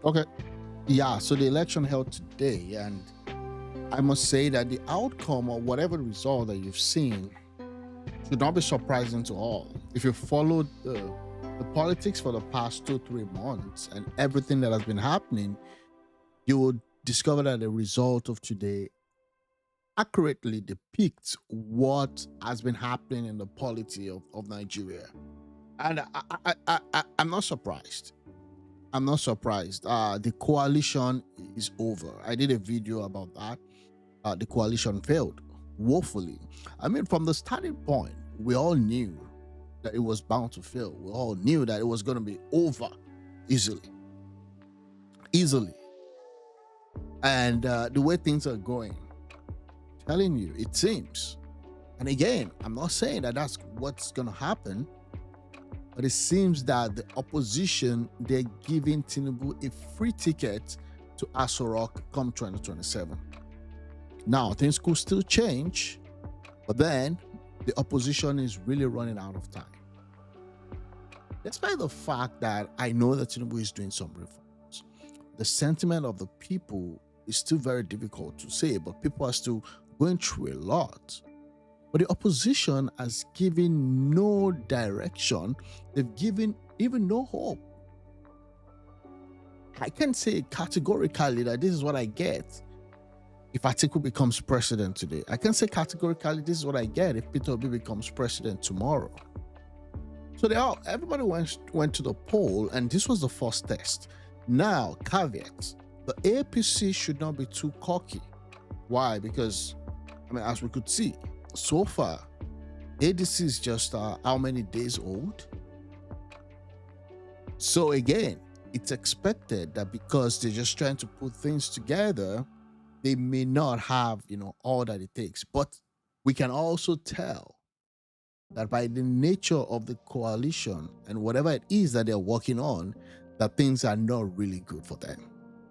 Okay. Yeah, so the election held today, and I must say that the outcome or whatever result that you've seen should not be surprising to all. If you followed the politics for the past 2-3 months and everything that has been happening, you would discover that the result of today accurately depicts what has been happening in the polity of Nigeria. And I'm not surprised. I'm not surprised. The coalition is over. I did a video about that. The coalition failed woefully. I mean, from the starting point, we all knew that it was bound to fail. We all knew that it was going to be over easily. And the way things are going, telling you, it seems. And again, I'm not saying that that's what's going to happen, but it seems that the opposition, they're giving Tinubu a free ticket to Aso Rock come 2027. Now, things could still change, but then the opposition is really running out of time. Despite the fact that I know that Tinubu is doing some reforms, the sentiment of the people is still very difficult to say, but people are still going through a lot. But the opposition has given no direction. They've given even no hope. I can say categorically that this is what I get if Atiku becomes president today. I can say categorically this is what I get if Peter Obi becomes president tomorrow. So everybody went to the poll, and this was the first test. Now, caveat, the APC should not be too cocky. Why? Because, I mean, as we could see, so far, ADC is just how many days old? So again, it's expected that because they're just trying to put things together, they may not have, all that it takes. But we can also tell that by the nature of the coalition and whatever it is that they're working on, that things are not really good for them.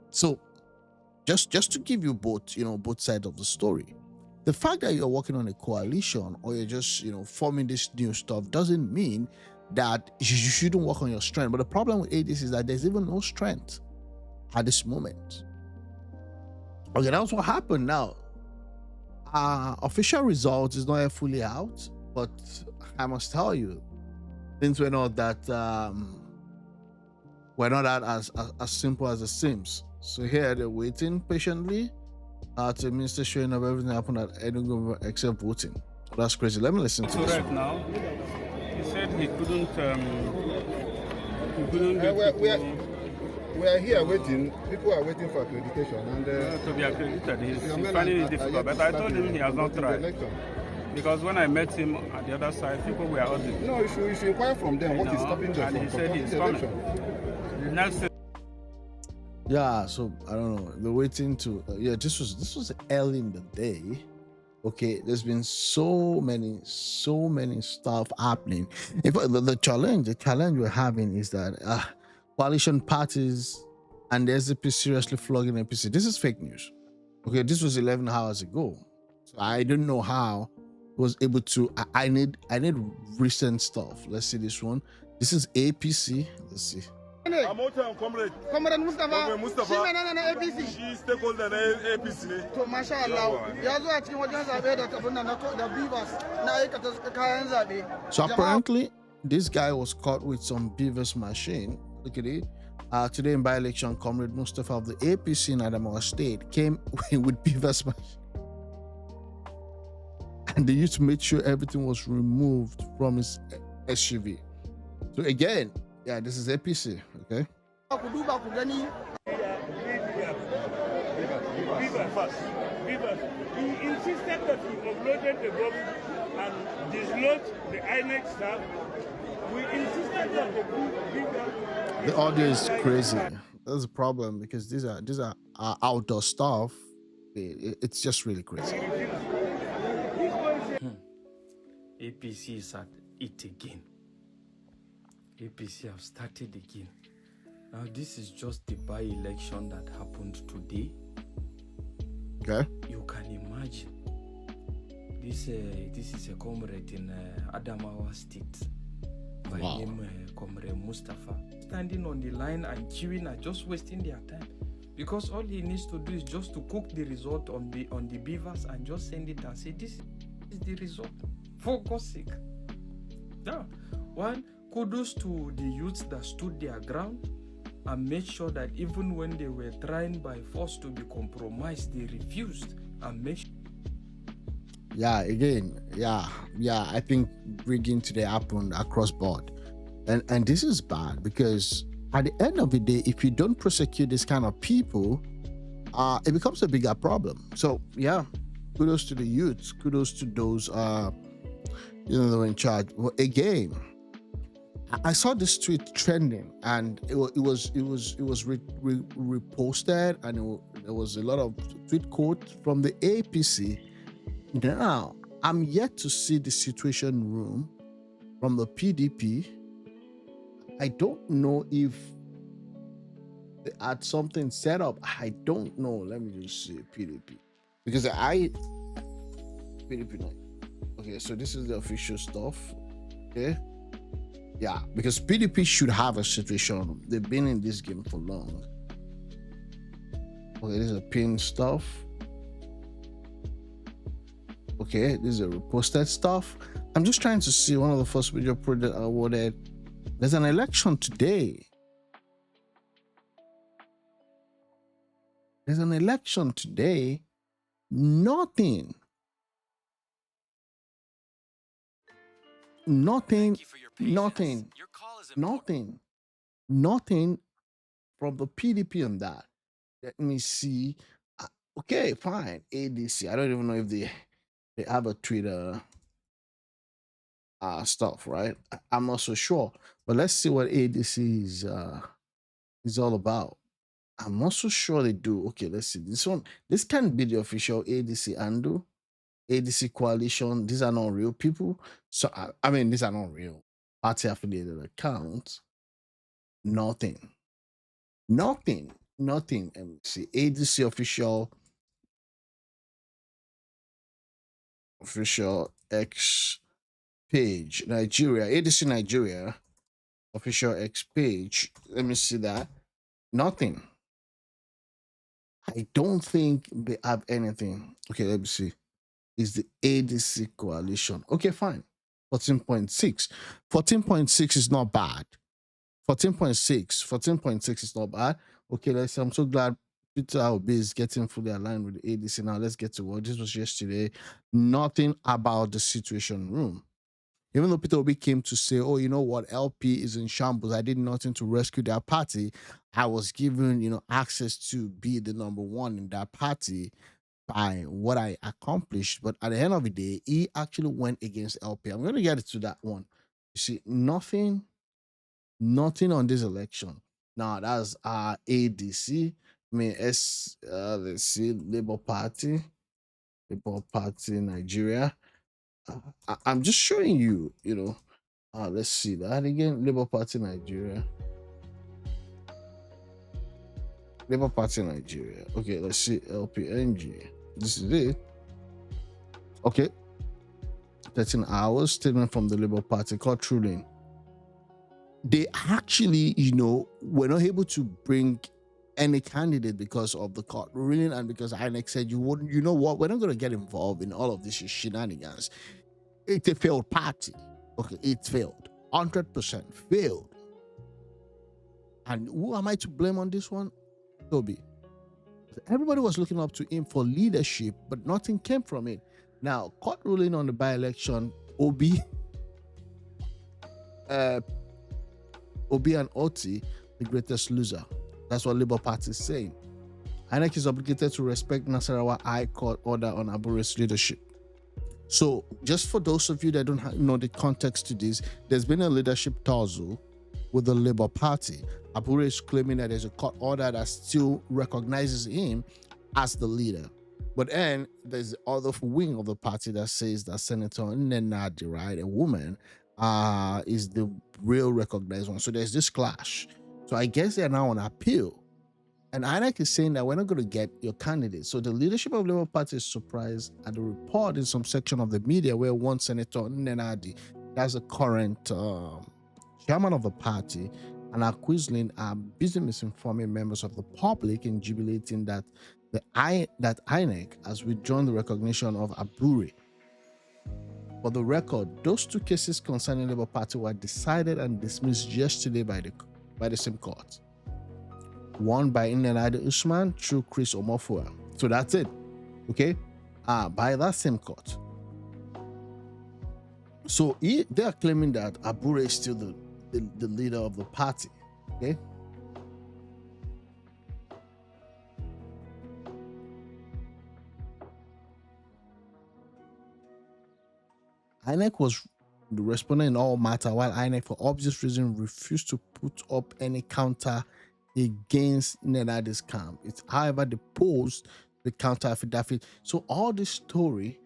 So just to give you both sides of the story, the fact that you're working on a coalition or you're just, forming this new stuff doesn't mean that you shouldn't work on your strength. But the problem with ADC is that there's even no strength at this moment. Okay, that's what happened now. Official results is not yet fully out, but I must tell you, things were not that as simple as it seems. So here they're waiting patiently to minister showing of everything happened at Enugu except voting. So that's crazy. Let me listen to this. Right now, he said he couldn't. We are here waiting. People are waiting for accreditation, and to be accredited, he's finding it difficult. But I told him he has not tried. Because when I met him at the other side, people were ordering. No, you should inquire from them what is stopping them and he said he's coming. The next. Yeah, so I don't know. They're waiting to. This was early in the day. Okay, there's been so many stuff happening. In fact, the challenge we're having is that coalition parties and the SDP seriously flogging APC. This is fake news. Okay, this was 11 hours ago, so I don't know how it was able to. I need recent stuff. Let's see this one. This is APC. Let's see. I'm out here, comrade. Comrade Mustafa. Comrade Mustafa. She menana na APC. She stakeholder na APC ne. To masha Allah. Ya zo a cikin wajen zabe da abun nan da Beavers na aikata kayan zabe. So apparently, this guy was caught with some Beavers machine. Look at it. Today in by-election, Comrade Mustafa of the APC in Adamawa State came with Beavers machine. And they used to make sure everything was removed from his SUV. So again, yeah, this is APC, okay? Beavers. He insisted that we uploaded the government and dislodged the INEC staff. We insisted that the audio is crazy. That's a problem because these are outdoor stuff. It's just really crazy. APC is at it again. APC have started again. Now this is just the by-election that happened today. Okay. You can imagine. This is a comrade in Adamawa State by name Comrade Mustafa. Standing on the line and queuing are just wasting their time. Because all he needs to do is just to cook the result on the beavers and just send it and say, this is the result. For God's sake. Now, one, kudos to the youths that stood their ground and made sure that even when they were trying by force to be compromised, they refused and made sure. Yeah, again, I think rigging today happened across board. And this is bad because at the end of the day, if you don't prosecute this kind of people, it becomes a bigger problem. So yeah, kudos to the youths, kudos to those that were in charge. Well, again, I saw this tweet trending, and it was reposted, and there was a lot of tweet quotes from the APC. Now, I'm yet to see the situation room from the PDP. I don't know if they had something set up. I don't know. Let me just see PDP, because PDP 9. Okay, so this is the official stuff. Okay. Yeah, because PDP should have a situation. They've been in this game for long. Okay, this is a pin stuff. Okay, this is a reposted stuff. I'm just trying to see one of the first major projects awarded. There's an election today. There's an election today. Nothing from the PDP on that. Let me see. Okay, fine. ADC. I don't even know if they have a Twitter stuff, right? I'm not so sure. But let's see what ADC is all about. I'm not so sure they do. Okay, let's see. This one. This can't be the official ADC Andu. ADC Coalition. These are not real people. So I mean, these are not real party affiliated accounts. Nothing. Let me see. ADC official X page, Nigeria. ADC Nigeria official X page. Let me see that. Nothing. I don't think they have anything. Okay, let me see. Is the ADC Coalition. Okay, fine. 14.6. 14.6 is not bad. 14.6 is not bad. Okay, let's see. I'm so glad Peter Obi is getting fully aligned with the ADC. Now let's get to what this was yesterday. Nothing about the situation room. Even though Peter Obi came to say, oh, you know what, LP is in shambles. I did nothing to rescue their party. I was given, access to be the number one in that party by what I accomplished. But at the end of the day, he actually went against LP. I'm going to get to that one. You see, nothing on this election. Now, that's ADC. I mean, let's see, Labour Party Nigeria. I'm just showing you, let's see that again. Labour Party Nigeria. Okay, let's see LPNG. This is it. Okay. 13 hours. Statement from the Labour Party. Court ruling. They actually, were not able to bring any candidate because of the court ruling and because INEC said, you know what, we're not going to get involved in all of this shenanigans. It's a failed party. Okay, it failed. 100% failed. And who am I to blame on this one? Toby. Everybody was looking up to him for leadership, but nothing came from it. Now, court ruling on the by-election, Obi and Oti, the greatest loser. That's what Labour Party is saying. INEC is obligated to respect Nasarawa High Court order on Abure's leadership. So, just for those of you that don't know the context to this, there's been a leadership tussle with the Labour Party. Abure is claiming that there's a court order that still recognizes him as the leader. But then there's the other wing of the party that says that Senator Nnenadi, right, a woman, is the real recognized one. So there's this clash. So I guess they're now on appeal. And INEC is saying that we're not going to get your candidate. So the leadership of Labour Party is surprised at the report in some section of the media where one Senator Nnenadi, that's the current chairman of the party, and Aquisling are busy misinforming members of the public and jubilating that INEC has withdrawn the recognition of Abure. For the record, those two cases concerning Labour Party were decided and dismissed yesterday by the same court. One by Nnedi Usman through Chris Omofua. So that's it. Okay? By that same court. So they are claiming that Abure is still the leader of the party. Okay? INEC was the respondent in all matter, while INEC, for obvious reason, refused to put up any counter against Nnedi's camp. It's, however, they posed the counter affidavit. So all this story,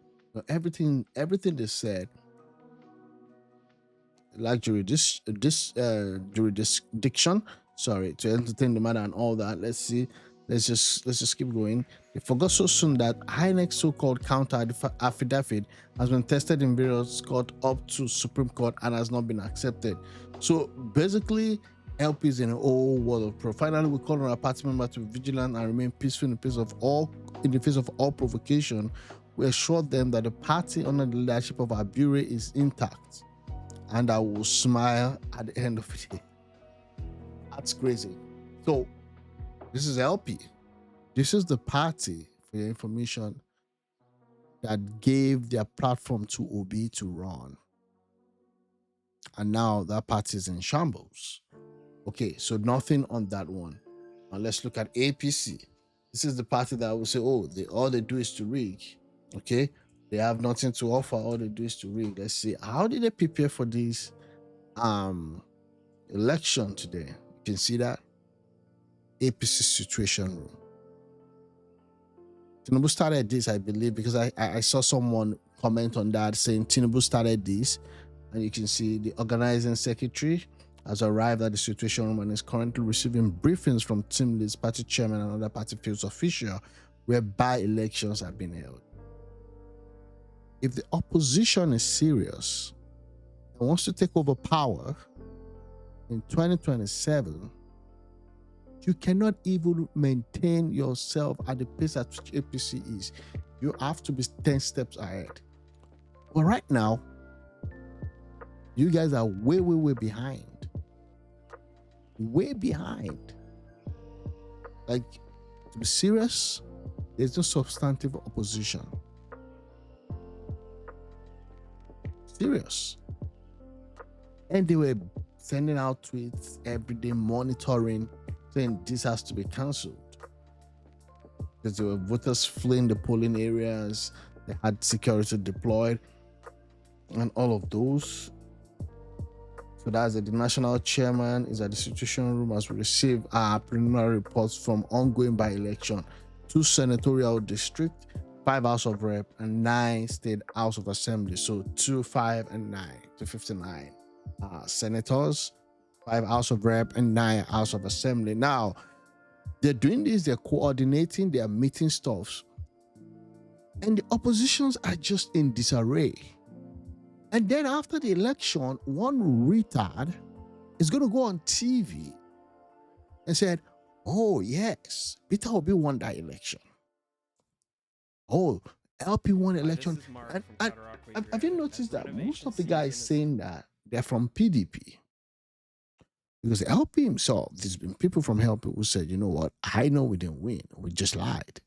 everything they said, like jurisdiction, sorry, to entertain the matter and all that. Let's just keep going. They forgot so soon that INEC's so-called counter affidavit has been tested in various courts up to Supreme Court and has not been accepted. So basically, LP is in a whole world of pro. Finally, we call on our party member to be vigilant and remain peaceful in the face of all provocation. We assure them that the party under the leadership of Abure is intact, and I will smile at the end of it. That's crazy. So this is LP. This is the party, for your information, that gave their platform to Obi to run. And now that party is in shambles. Okay, so nothing on that one. Now let's look at APC. This is the party that will say, oh, all they do is to rig. Okay, they have nothing to offer. All they do is to rig. Let's see, how did they prepare for this election today? You can see that APC situation room. Tinubu started this, I believe, because I saw someone comment on that saying Tinubu started this, and you can see the organizing secretary has arrived at the situation room and is currently receiving briefings from team leads, party chairman, and other party fields official where by-elections have been held. If the opposition is serious and wants to take over power in 2027, you cannot even maintain yourself at the pace at which APC is. You have to be 10 steps ahead. But right now, you guys are way, way, way behind. Way behind. Like, to be serious, there's no substantive opposition. Serious. And they were sending out tweets every day, monitoring, saying this has to be cancelled. Because there were voters fleeing the polling areas, they had security deployed, and all of those. So that's it. The national chairman is at the situation room as we receive our preliminary reports from ongoing by-election, 2 senatorial districts, 5 House of Rep, and 9 State House of Assembly. So 2, 5, and 9, 259 senators, 5 House of Rep, and 9 House of Assembly. Now, they're doing this, they're coordinating, they're meeting stuffs. And the oppositions are just in disarray. And then after the election, one retard is going to go on TV and said, oh, yes, Peter Obi won that election. Oh, LP won election. And have you noticed that most of the guys saying that they're from PDP? Because LP himself, there's been people from LP who said, you know what, I know we didn't win. We just lied.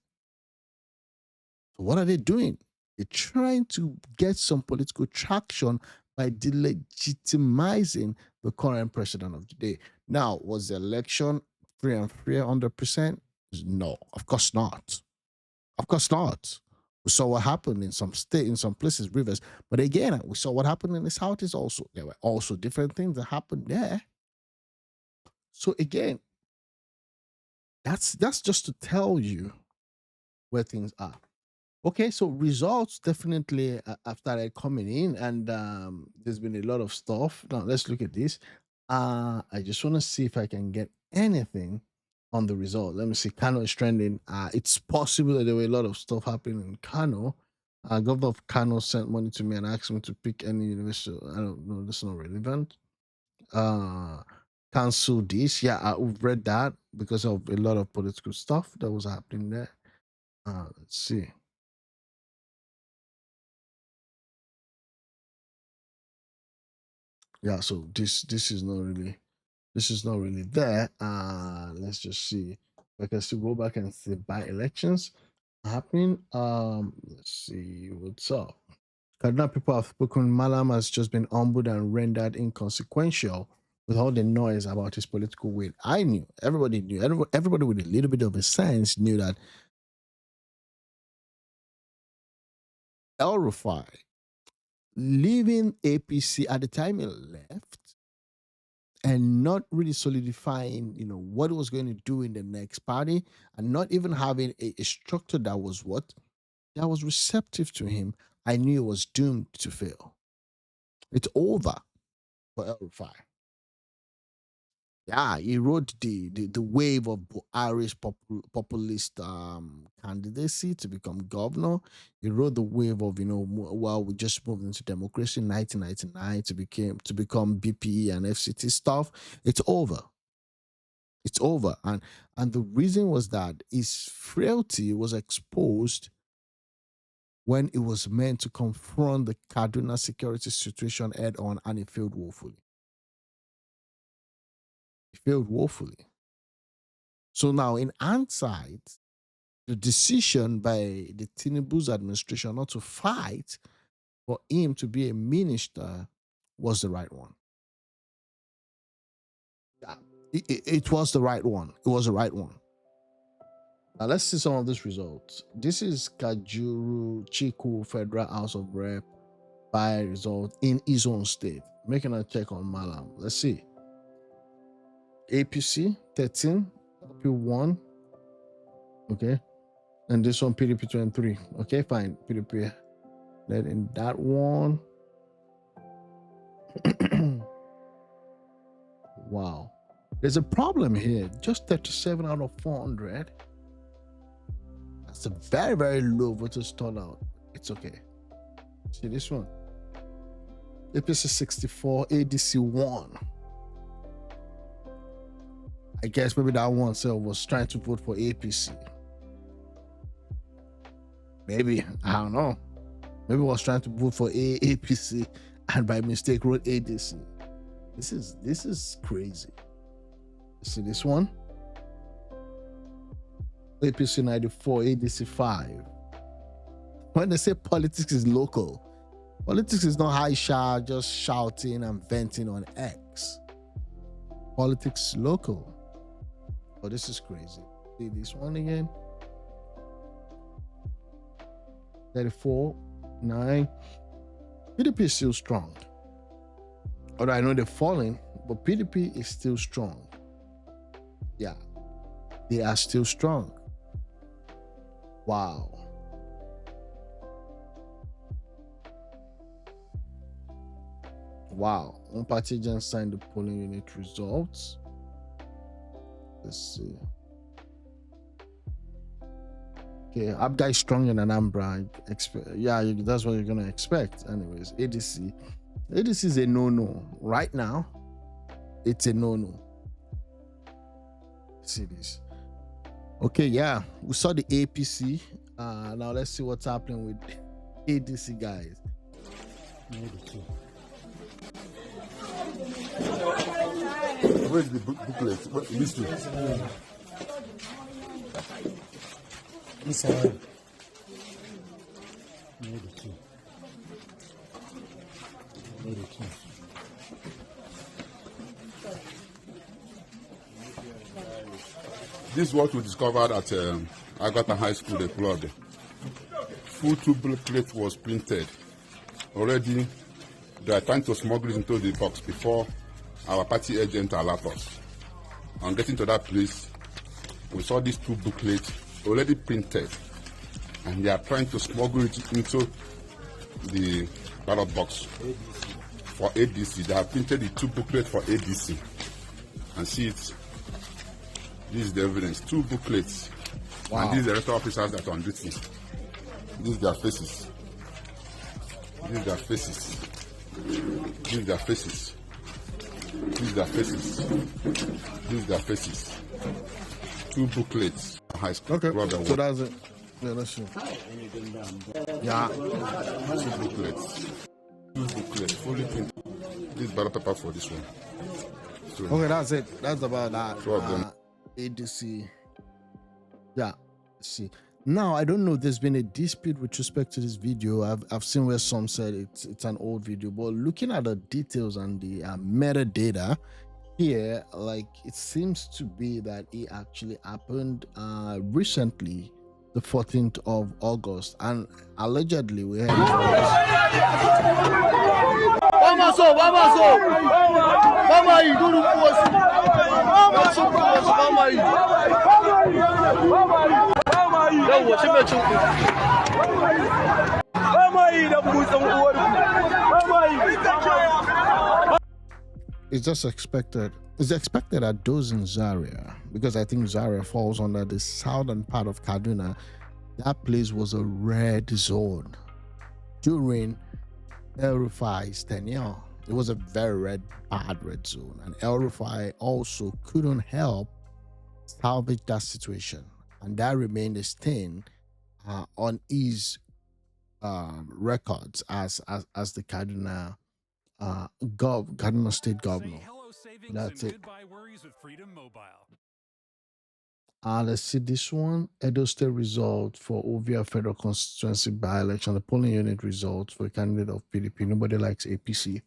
So what are they doing? They're trying to get some political traction by delegitimizing the current president of the day. Now, was the election free and fair 100%? No, of course not. Of course not. We saw what happened in some states, in some places, Rivers. But again, we saw what happened in the Southeast also. There were also different things that happened there. So again, that's just to tell you where things are. Okay, so results definitely have started coming in, and there's been a lot of stuff. Now let's look at this. I just want to see if I can get anything on the result. Let me see. Kano is trending. It's possible that there were a lot of stuff happening in Kano. Governor of Kano sent money to me and asked me to pick any university. I don't know. That's not relevant. cancel this. Yeah, I've read that because of a lot of political stuff that was happening there. Let's see. Yeah, so this is not really there. Let's just see. I can still go back and see by elections happening. Let's see what's up. Kaduna people have spoken. Malam has just been humbled and rendered inconsequential with all the noise about his political weight. I knew, everybody knew, everybody with a little bit of a sense knew that El-Rufai, leaving APC at the time he left and not really solidifying, what he was going to do in the next party, and not even having a structure that was receptive to him, I knew it was doomed to fail. It's over for El-Rufai. Yeah, he rode the wave of Irish populist candidacy to become governor. He rode the wave of, we just moved into democracy in 1999 to become BPE and FCT stuff. It's over. It's over. And the reason was that his frailty was exposed when it was meant to confront the Kaduna security situation head on, and it failed woefully. It failed woefully. So now, in hindsight, the decision by the Tinubu's administration not to fight for him to be a minister was the right one. It was the right one. It was the right one. Now let's see some of these results. This is Kajuru Chiku Federal House of Rep by result in his own state. Making a check on Malam. Let's see. APC 13, P1. Okay. And this one PDP 23. Okay, fine. PDP. Then in that one. Wow. There's a problem here. Just 37 out of 400. That's a very, very low voters turnout. It's okay. See this one. APC 64, ADC 1. I guess maybe that one was trying to vote for APC. Maybe, I don't know. Maybe was trying to vote for APC and by mistake wrote ADC. This is crazy. See this one? APC 94, ADC 5. When they say politics is local, politics is not Aisha just shouting and venting on X. Politics is local. Oh, this is crazy. See this one again? 34, 9. PDP is still strong. Although I know they're falling, but PDP is still strong. Yeah, they are still strong. Wow. Wow. One party just signed the polling unit results. Let's see. Okay, Abga is stronger than Ambra. Yeah, that's what you're gonna expect. Anyways, ADC is a no-no right now. It's a no-no. See this. Okay, yeah, we saw the APC. Now let's see what's happening with ADC guys. Where's the booklet? What this one? This one. This is what we discovered at Agata High School, the club. Full two booklet was printed. Already, they are trying to smuggle it into the box before our party agent alert us. On getting to that place, we saw these two booklets already printed, and they are trying to smuggle it into the ballot box for ADC. They have printed the two booklets for ADC, and see it. This is the evidence. Two booklets. Wow. And these are the rest officers that are on duty. These are their faces. These are their faces. These are their faces. These are faces. These are faces. 2 booklets. High school. Okay, Club so that's it. Yeah, let's see. Yeah. 2 booklets. 2 booklets. Fully printed. This ballot paper for this one. So, Okay, that's it. That's about that. 2 of them. ADC. Yeah. Let's see. Now, I don't know if there's been a dispute with respect to this video. I've seen where some said it's an old video, but looking at the details and the metadata here, like it seems to be that it actually happened recently, the 14th of August, and allegedly we had it's just expected. It's expected at those in Zaria, because I think Zaria falls under the southern part of Kaduna. That place was a red zone during El-Rufai's tenure. It was a very bad red zone, and El-Rufai also couldn't help salvage that situation, and that remained a stain on his records as the Kaduna Kaduna State Governor. That's it. Let's see this one. Edo State result for Ovia Federal Constituency by-election. The polling unit results for a candidate of PDP. Nobody likes APC.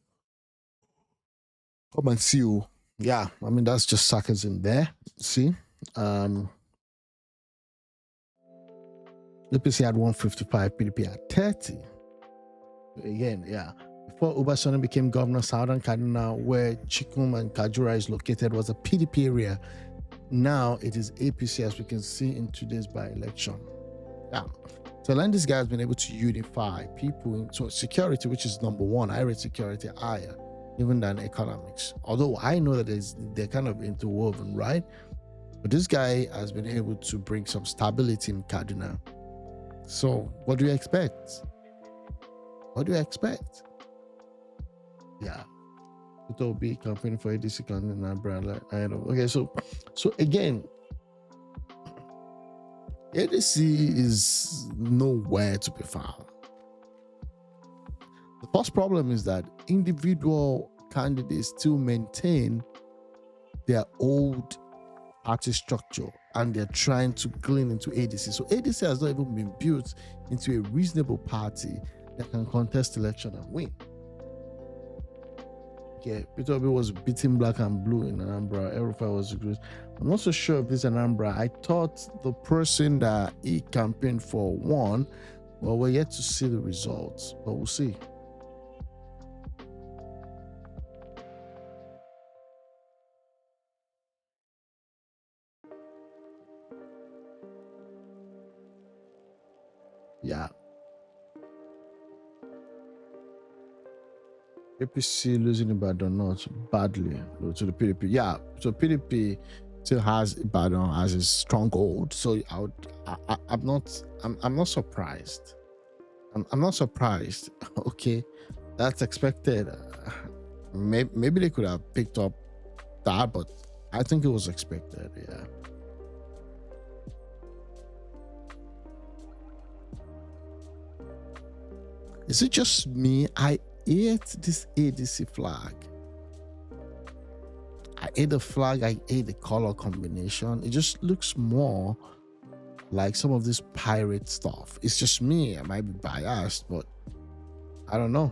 Come and see you. Yeah, I mean, that's just suckers in there. See? APC had 155, PDP had 30. Again, yeah. Before Obasanjo became governor, Southern Kaduna, where Chikum and Kajura is located, was a PDP area. Now it is APC, as we can see in today's by-election. Yeah. So then this guy has been able to unify people into security, which is number one. I rate security higher, even than economics. Although I know that they're kind of interwoven, right? But this guy has been able to bring some stability in Kaduna. So what do you expect? What do you expect? Yeah. It will be campaigning for ADC COALITION. I know. Okay, so again, ADC is nowhere to be found. The first problem is that individual candidates still maintain their old party structure, and they're trying to glean into ADC. So ADC has not even been built into a reasonable party that can contest election and win. Okay, Peter Obi was beating black and blue in Anambra. El-Rufai was good. I'm not so sure if this Anambra. I thought the person that he campaigned for won. Well, we're yet to see the results, but we'll see. Yeah. APC losing Ibadan not badly to the PDP. Yeah, so PDP still has Ibadan as a stronghold. So I'm not surprised. I'm not surprised. Okay, that's expected. Maybe they could have picked up that, but I think it was expected. Yeah. Is it just me? I hate this ADC flag. I hate the flag. I hate the color combination. It just looks more like some of this pirate stuff. It's just me. I might be biased, but I don't know.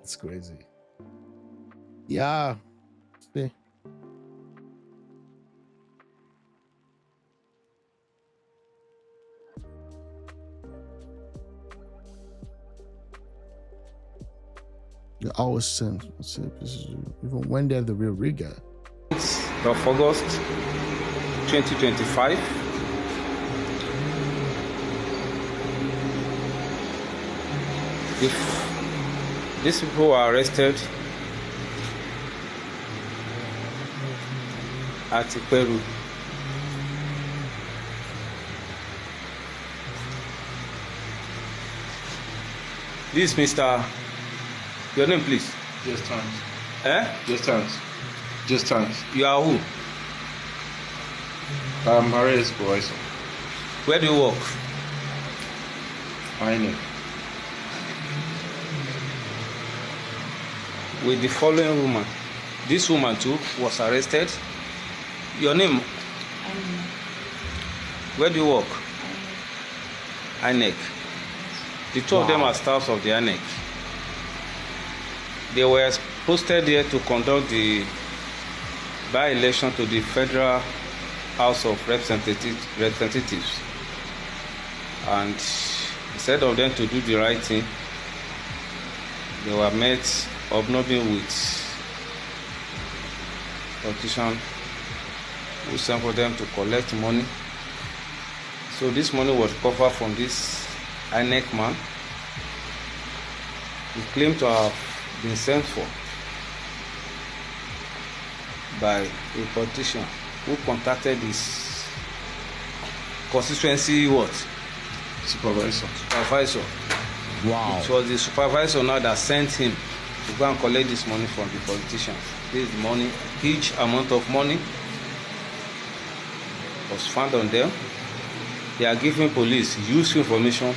It's crazy. Yeah. See. You always send. Even when they're the real rigger. Of August 2025. If these people were arrested at Peru, this Mr. Your name, please. Just times. Just times. Just times. You are who? I'm Harry Supervisor. Where do you work? INEC. With the following woman. This woman too was arrested. Your name? Where do you work? INEC. The two of them are staffs of the INEC. They were posted here to conduct the by-election to the Federal House of Representatives. And instead of them to do the right thing, they were met obnobbing with politicians who sent for them to collect money. So this money was recovered from this INEC man. He claimed to have been sent for by a politician who contacted his constituency supervisor. Wow. It was the supervisor now that sent him to go and collect this money from the politicians. This money, huge amount of money was found on them. They are giving police useful information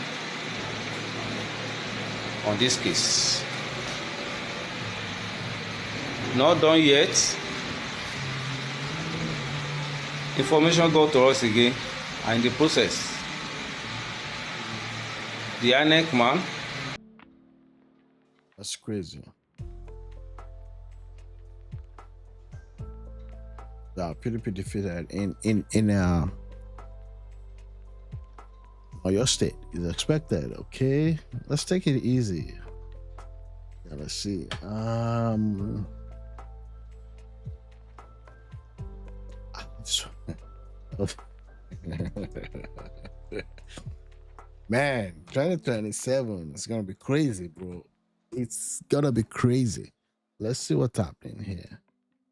on this case. Not done yet. Information got to us again, and in the process, the INEC man. That's crazy. Yeah, PDP defeated in your state is expected. Okay, let's take it easy. Yeah, let's see. Man, 2027 is gonna be crazy, bro. It's gonna be crazy. Let's see what's happening here.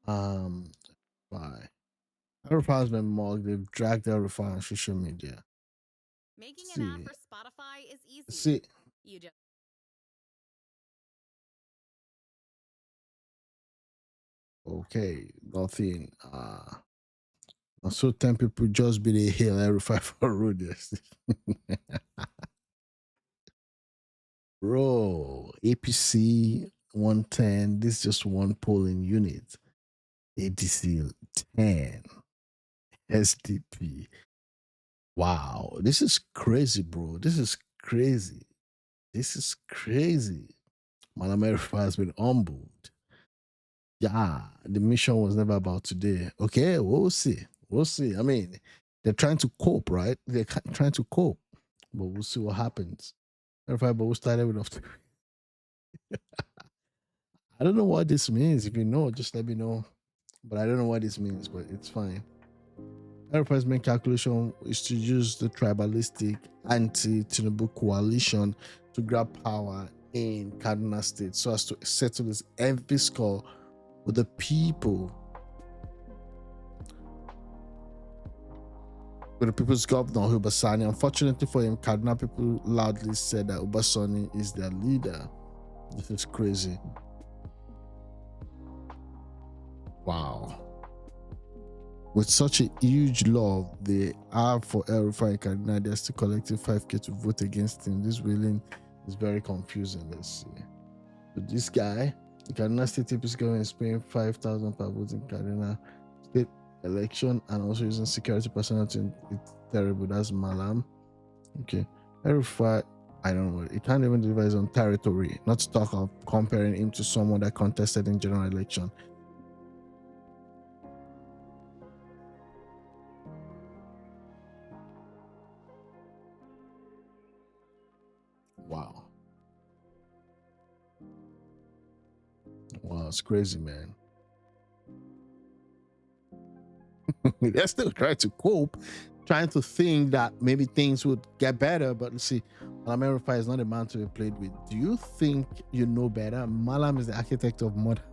Why? El-Rufai has been mugged. They've dragged El-Rufai on social media. Making an ad for Spotify is easy. See. You just Okay, nothing. So 10 people just be the hail El-Rufai for road. Yes. Bro, APC 110. This is just one polling unit. ADC 10. SDP. Wow, this is crazy, bro. This is crazy. This is crazy. Madam El-Rufai has been humbled. Yeah, the mission was never about today. Okay, we'll see. We'll see. I mean, they're trying to cope, right? They're trying to cope, but we'll see what happens. El-Rufai, but we'll start with I don't know what this means. If you know, just let me know. But I don't know what this means, but it's fine. El-Rufai's main calculation is to use the tribalistic anti-Tinubu coalition to grab power in Kaduna State so as to settle this envy score with the people. With the people's governor, Ubasani. Unfortunately for him, Kaduna people loudly said that Ubasani is their leader. This is crazy. Wow. With such a huge love they have for El-Rufai and Kaduna, they're still collecting 5K to vote against him. This ruling is very confusing. Let's see. So this guy, the Kaduna State TP government is paying 5,000 per vote in Kaduna State election and also using security personnel to. It's terrible. That's Malam. Okay. El-Rufai, I don't know. He can't even deliver his own territory. Not to talk of comparing him to someone that contested in general election. Wow. it's crazy, man. They're still trying to cope, trying to think that maybe things would get better. But let's see, Malam El-Rufai is not a man to be played with. Do you think you know better? Malam is the architect of modern.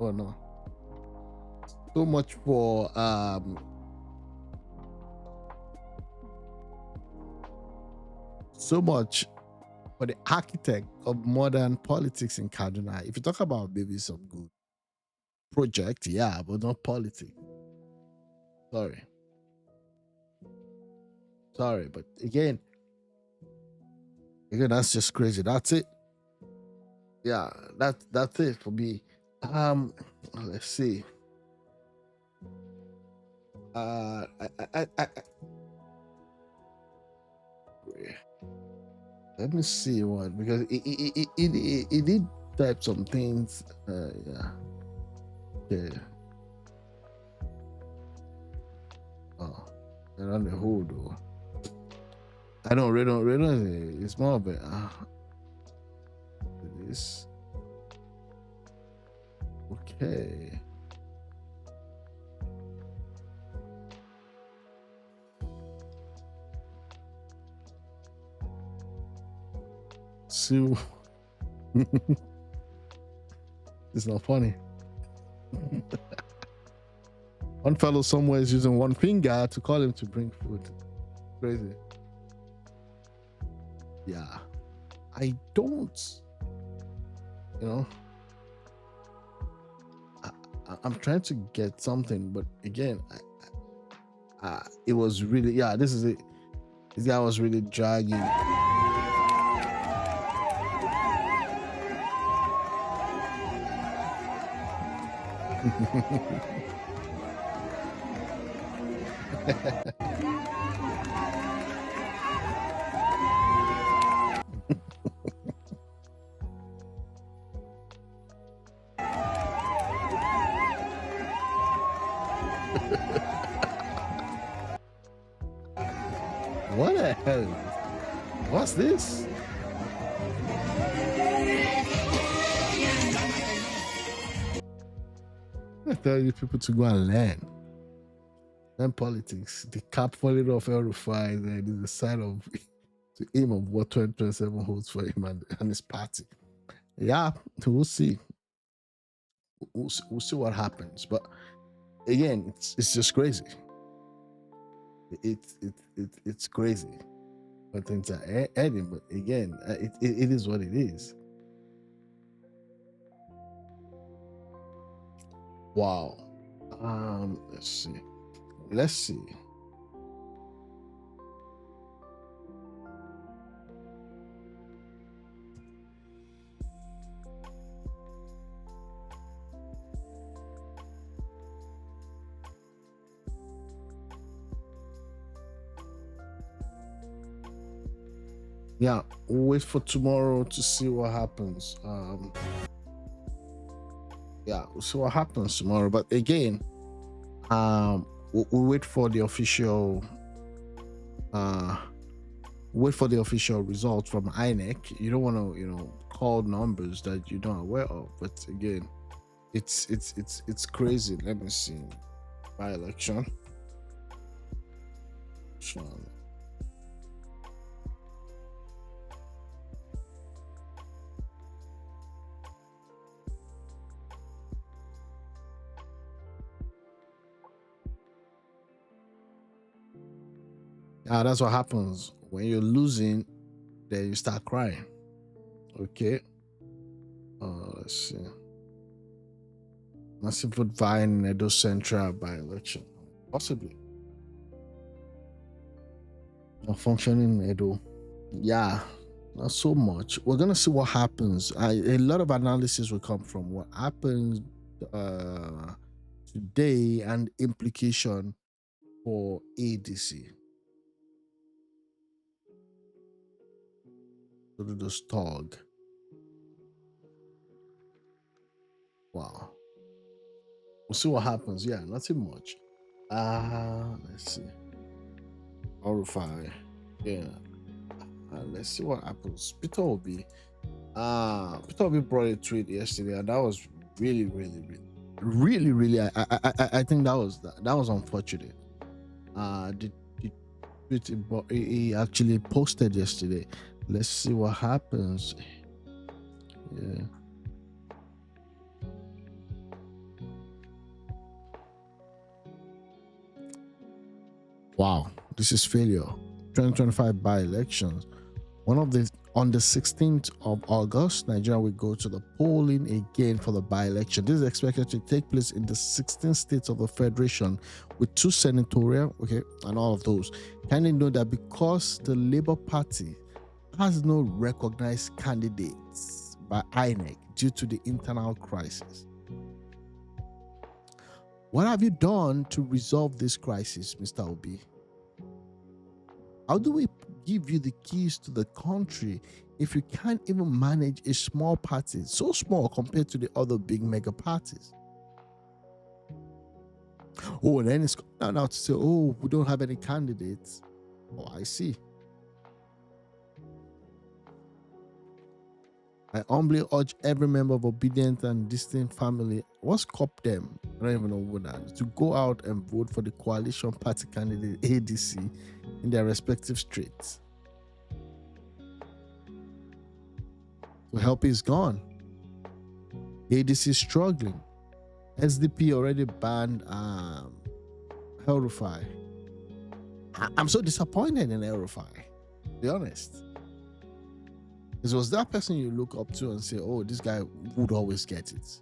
Oh no. So much for so much for the architect of modern politics in Kaduna. If you talk about maybe some good project, yeah, but not politics. Sorry, but again, that's just crazy. That's it. Yeah, that's it for me. Let's see. Let me see what, because it did type some things. Yeah. Oh, they're on the whole though. I don't really. It's more of a this. Okay. So it's not funny. One fellow somewhere is using one finger to call him to bring food. Crazy. Yeah. I don't, I'm trying to get something, but again, it was really, this is it. This guy was really dragging. What the hell? What's this? I tell you people to go and learn politics. The cap falling off El-Rufai is the sign of the aim of what 2027 holds for him and his party. Yeah, we'll see. We'll see what happens. But again, it's just crazy. It's crazy when things are ending. But again, it is what it is. Wow. Let's see. Yeah, we'll wait for tomorrow to see what happens. Yeah, we'll see what happens tomorrow. But again, we'll wait for the official result from INEC. You don't want to, call numbers that you're not aware of. But again, it's crazy. Let me see. By election. That's what happens when you're losing. Then you start crying. Okay. Let's see. Massive vote vying in Edo Central by election. Possibly. Not functioning in Edo. Yeah, not so much. We're gonna see what happens. A lot of analysis will come from what happened today and implication for ADC. Go to the stog. Wow. We'll see what happens. Yeah, nothing much. Let's see. El-Rufai. Yeah. Let's see what happens. Peter Obi brought a tweet yesterday, and that was really I think that was unfortunate. The tweet he actually posted yesterday. Let's see what happens. Yeah. Wow, this is failure. 2025 by-elections. On the 16th of August, Nigeria will go to the polling again for the by-election. This is expected to take place in the 16 states of the Federation with 2 senatorial, and all of those. Kindly know that because the Labour Party has no recognized candidates by INEC due to the internal crisis. What have you done to resolve this crisis, Mr. Obi? How do we give you the keys to the country if you can't even manage a small party, so small compared to the other big mega parties? Oh, and then it's now to say, oh, we don't have any candidates. Oh, I see. I humbly urge every member of Obedient and Distinct family, what's COP them? I don't even know what that is, to go out and vote for the coalition party candidate ADC in their respective streets. So help is gone. ADC is struggling. SDP already banned El-Rufai. I'm so disappointed in El-Rufai, to be honest. It was that person you look up to and say, oh, this guy would always get it.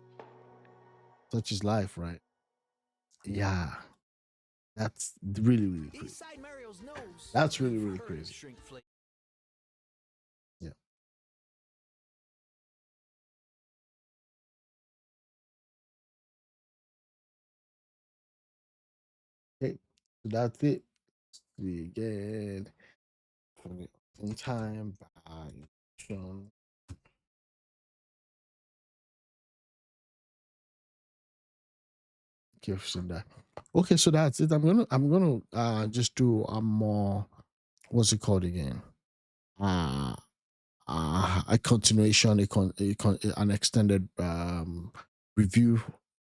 Such is life, right? Yeah. That's really crazy. That's really crazy. Yeah. Okay, so that's it. See again. In time by Sean. That. Okay, so that's it. I'm gonna just do a more, what's it called again? A continuation, an extended review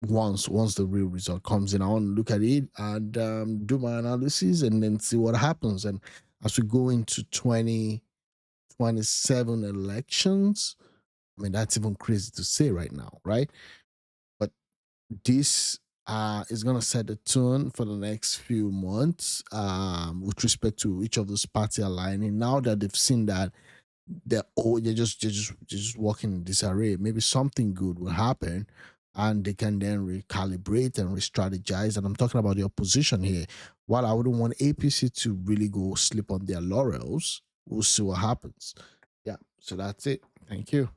once the real result comes in. I want to look at it and do my analysis and then see what happens. And as we go into 2027 elections, I mean, that's even crazy to say right now, right? But this is going to set the tone for the next few months with respect to each of those party aligning. Now that they've seen that they're just walking in disarray, maybe something good will happen and they can then recalibrate and re-strategize. And I'm talking about the opposition here. While I wouldn't want APC to really go sleep on their laurels, we'll see what happens. Yeah, so that's it. Thank you.